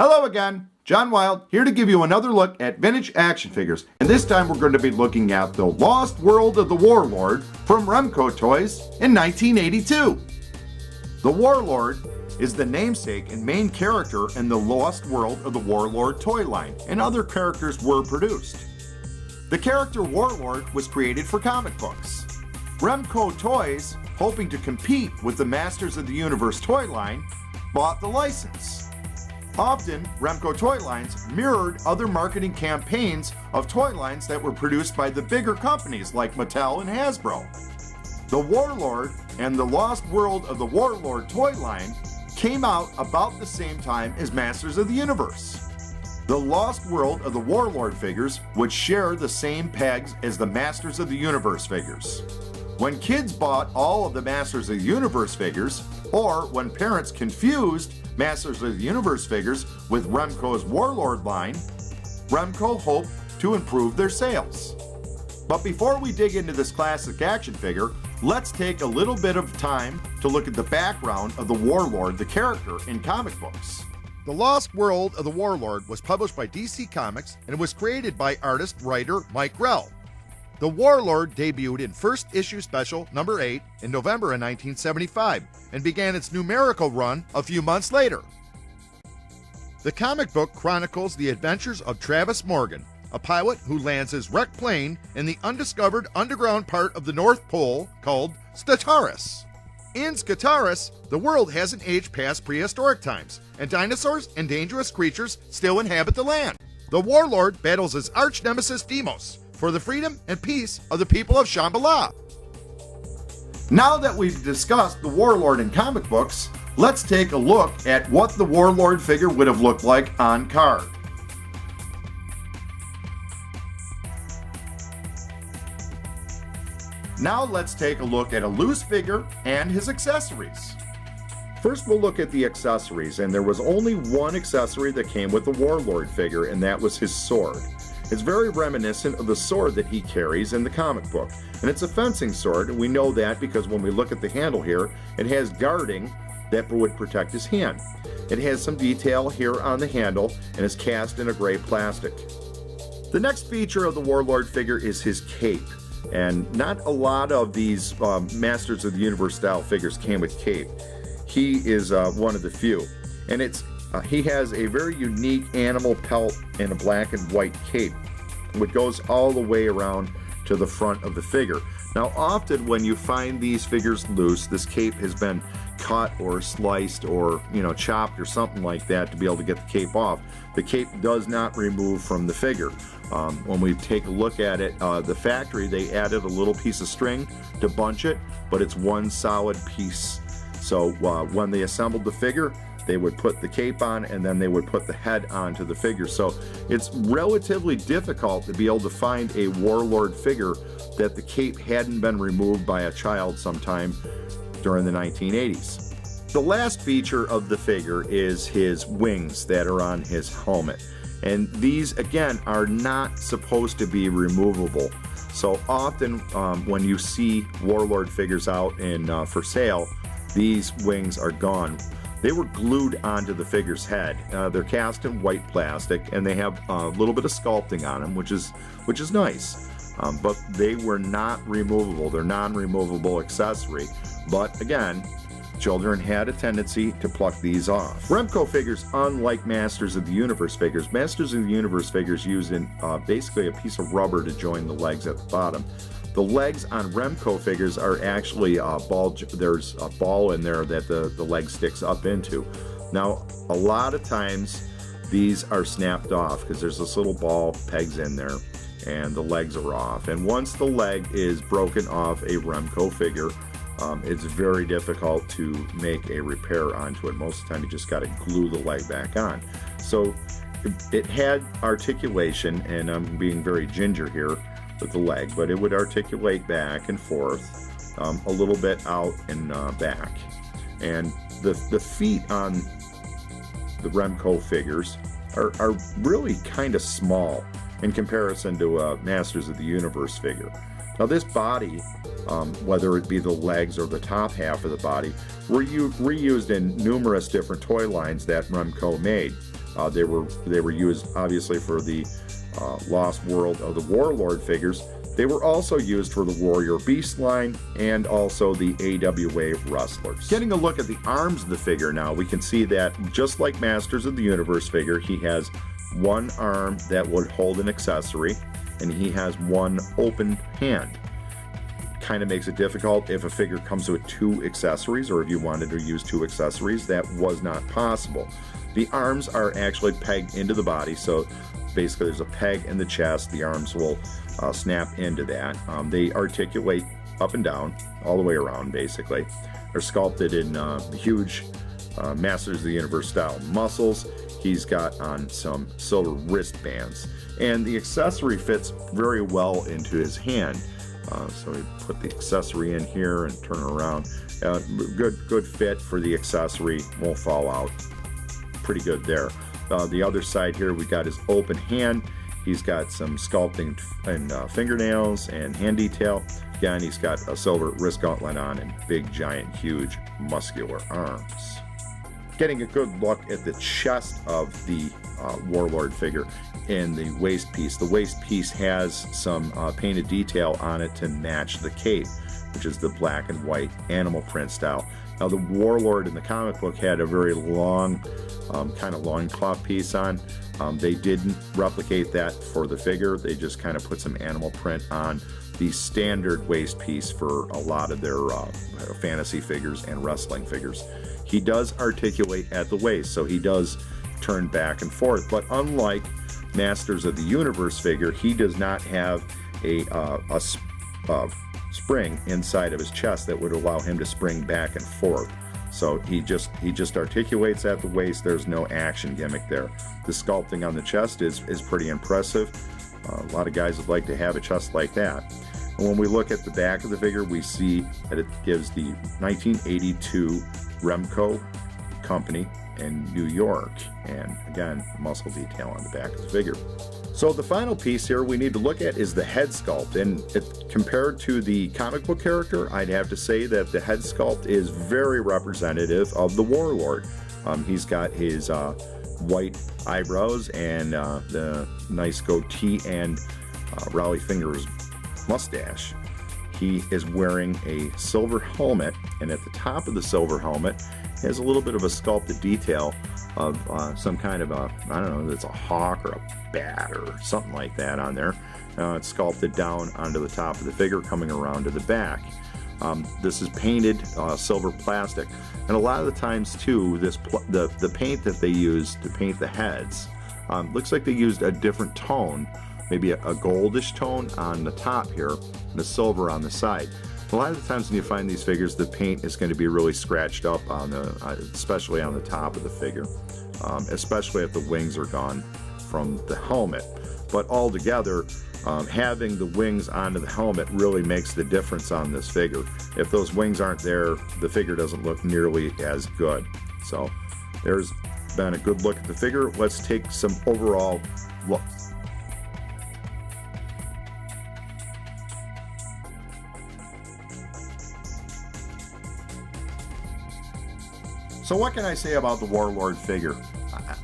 Hello again, John Wild here to give you another look at vintage action figures, and this time we're going to be looking at the Lost World of the Warlord from Remco Toys in 1982. The Warlord is the namesake and main character in the Lost World of the Warlord toy line, and other characters were produced. The character Warlord was created for comic books. Remco Toys, hoping to compete with the Masters of the Universe toy line, bought the license. Often, Remco toy lines mirrored other marketing campaigns of toy lines that were produced by the bigger companies like Mattel and Hasbro. The Warlord and the Lost World of the Warlord toy line came out about the same time as Masters of the Universe. The Lost World of the Warlord figures would share the same pegs as the Masters of the Universe figures. When kids bought all of the Masters of the Universe figures, or when parents confused Masters of the Universe figures with Remco's Warlord line, Remco hoped to improve their sales. But before we dig into this classic action figure, let's take a little bit of time to look at the background of the Warlord, the character, in comic books. The Lost World of the Warlord was published by DC Comics and was created by artist-writer Mike Grell. The Warlord debuted in First Issue Special number 8 in November of 1975 and began its numerical run a few months later. The comic book chronicles the adventures of Travis Morgan, a pilot who lands his wrecked plane in the undiscovered underground part of the North Pole called Stataris. In Stataris, the world hasn't aged past prehistoric times, and dinosaurs and dangerous creatures still inhabit the land. The Warlord battles his arch-nemesis Deimos for the freedom and peace of the people of Shambhala. Now that we've discussed the Warlord in comic books, let's take a look at what the Warlord figure would have looked like on card. Now let's take a look at a loose figure and his accessories. First we'll look at the accessories, and there was only one accessory that came with the Warlord figure, and that was his sword. It's very reminiscent of the sword that he carries in the comic book, and it's a fencing sword, and we know that because when we look at the handle here, it has guarding that would protect his hand. It has some detail here on the handle and is cast in a gray plastic. The next feature of the Warlord figure is his cape, and not a lot of these Masters of the Universe style figures came with cape. He is one of the few, and he has a very unique animal pelt and a black and white cape, which goes all the way around to the front of the figure. Now often when you find these figures loose, this cape has been cut or sliced or chopped or something like that to be able to get the cape off. The cape does not remove from the figure. When we take a look at it, the factory, they added a little piece of string to bunch it, but it's one solid piece. So when they assembled the figure, they would put the cape on and then they would put the head onto the figure. So it's relatively difficult to be able to find a Warlord figure that the cape hadn't been removed by a child sometime during the 1980s. The last feature of the figure is his wings that are on his helmet. And these, again, are not supposed to be removable. So often when you see Warlord figures out for sale, these wings are gone. They were glued onto the figure's head. They're cast in white plastic, and they have a little bit of sculpting on them, which is nice. But they were not removable. They're non-removable accessory. But again, children had a tendency to pluck these off. Remco figures, unlike Masters of the Universe figures, Masters of the Universe figures use basically a piece of rubber to join the legs at the bottom. The legs on Remco figures are actually there's a ball in there that the leg sticks up into. Now, a lot of times these are snapped off because there's this little ball pegs in there and the legs are off. And once the leg is broken off a Remco figure, it's very difficult to make a repair onto it. Most of the time you just got to glue the leg back on. So it had articulation, and I'm being very ginger here with the leg, but it would articulate back and forth a little bit out and back. And the feet on the Remco figures are really kind of small in comparison to a Masters of the Universe figure. Now this body, whether it be the legs or the top half of the body, were reused in numerous different toy lines that Remco made. They were used obviously for the Lost World of the Warlord figures. They were also used for the Warrior Beast line and also the AWA Wrestlers. Getting a look at the arms of the figure now, we can see that just like Masters of the Universe figure, he has one arm that would hold an accessory, and he has one open hand. Kind of makes it difficult if a figure comes with two accessories, or if you wanted to use two accessories, that was not possible. The arms are actually pegged into the body, so basically there's a peg in the chest. The arms will snap into that. They articulate up and down, all the way around basically. They're sculpted in huge Masters of the Universe style muscles. He's got on some silver wristbands, and the accessory fits very well into his hand. So we put the accessory in here and turn it around. Good fit for the accessory, won't fall out. Pretty good there. The other side here, we got his open hand. He's got some sculpting and fingernails and hand detail. Again, he's got a silver wrist gauntlet on and big, giant, huge, muscular arms. Getting a good look at the chest of the Warlord figure and the waist piece. The waist piece has some painted detail on it to match the cape, which is the black and white animal print style. Now, the Warlord in the comic book had a very long, kind of loincloth piece on. They didn't replicate that for the figure. They just kind of put some animal print on the standard waist piece for a lot of their fantasy figures and wrestling figures. He does articulate at the waist, so he does turn back and forth. But unlike Masters of the Universe figure, he does not have a spring inside of his chest that would allow him to spring back and forth. So he just articulates at the waist. There's no action gimmick there. The sculpting on the chest is pretty impressive. A lot of guys would like to have a chest like that. And when we look at the back of the figure, we see that it gives the 1982 Remco company in New York, and again, muscle detail on the back of the figure. So the final piece here we need to look at is the head sculpt, and compared to the comic book character, I'd have to say that the head sculpt is very representative of the Warlord. He's got his white eyebrows and the nice goatee and Raleigh Fingers mustache. He is wearing a silver helmet, and at the top of the silver helmet has a little bit of a sculpted detail of some kind of a, I don't know, it's a hawk or a bat or something like that on there. It's sculpted down onto the top of the figure, coming around to the back. This is painted silver plastic, and a lot of the times too, the paint that they use to paint the heads looks like they used a different tone, maybe a goldish tone on the top here and a silver on the side. A lot of the times when you find these figures, the paint is going to be really scratched up on the, especially on the top of the figure, especially if the wings are gone from the helmet. But altogether, having the wings onto the helmet really makes the difference on this figure. If those wings aren't there, the figure doesn't look nearly as good. So there's been a good look at the figure. Let's take some overall looks. So what can I say about the Warlord figure?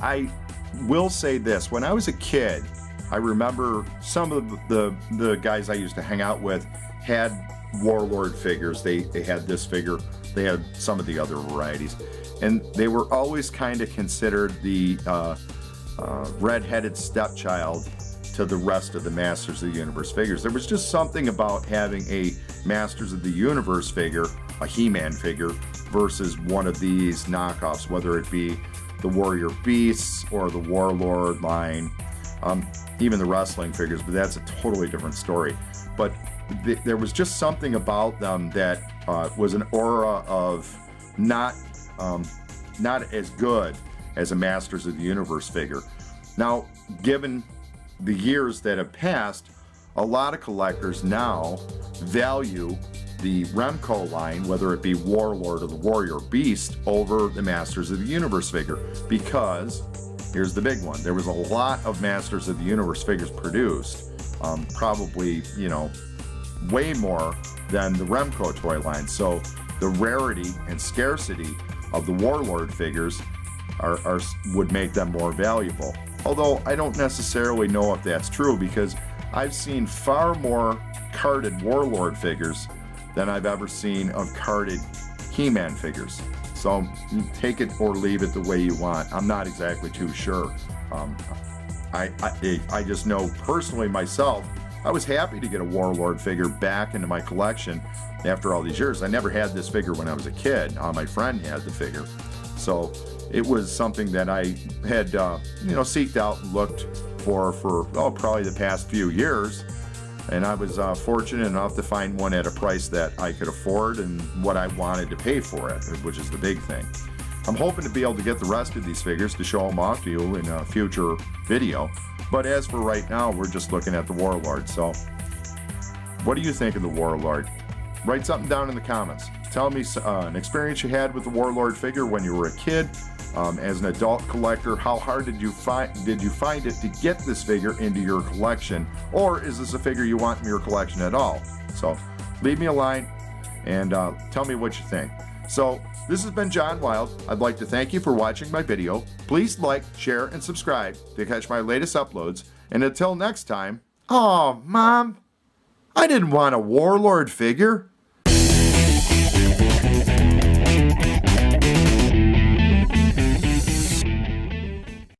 I will say this. When I was a kid, I remember some of the guys I used to hang out with had Warlord figures. They had this figure. They had some of the other varieties. And they were always kind of considered the red-headed stepchild to the rest of the Masters of the Universe figures. There was just something about having a Masters of the Universe figure, a He-Man figure, versus one of these knockoffs, whether it be the Warrior Beasts or the Warlord line, even the wrestling figures, but that's a totally different story. But there was just something about them that was an aura of not as good as a Masters of the Universe figure. Now, given the years that have passed, a lot of collectors now value the Remco line, whether it be Warlord or the Warrior Beast, over the Masters of the Universe figure, because here's the big one. There was a lot of Masters of the Universe figures produced, probably, you know, way more than the Remco toy line. So the rarity and scarcity of the Warlord figures would make them more valuable. Although I don't necessarily know if that's true, because I've seen far more carded Warlord figures than I've ever seen of carded He-Man figures. So take it or leave it the way you want. I'm not exactly too sure. I just know personally myself, I was happy to get a Warlord figure back into my collection after all these years. I never had this figure when I was a kid. My friend had the figure. So it was something that I had, seeked out and looked for probably the past few years. And I was fortunate enough to find one at a price that I could afford and what I wanted to pay for it, which is the big thing. I'm hoping to be able to get the rest of these figures to show them off to you in a future video. But as for right now, we're just looking at the Warlord. So what do you think of the Warlord? Write something down in the comments. Tell me an experience you had with the Warlord figure when you were a kid. As an adult collector, how hard did you find it to get this figure into your collection? Or is this a figure you want in your collection at all? So leave me a line and tell me what you think. So this has been John Wild. I'd like to thank you for watching my video. Please like, share, and subscribe to catch my latest uploads. And until next time, oh, Mom, I didn't want a Warlord figure.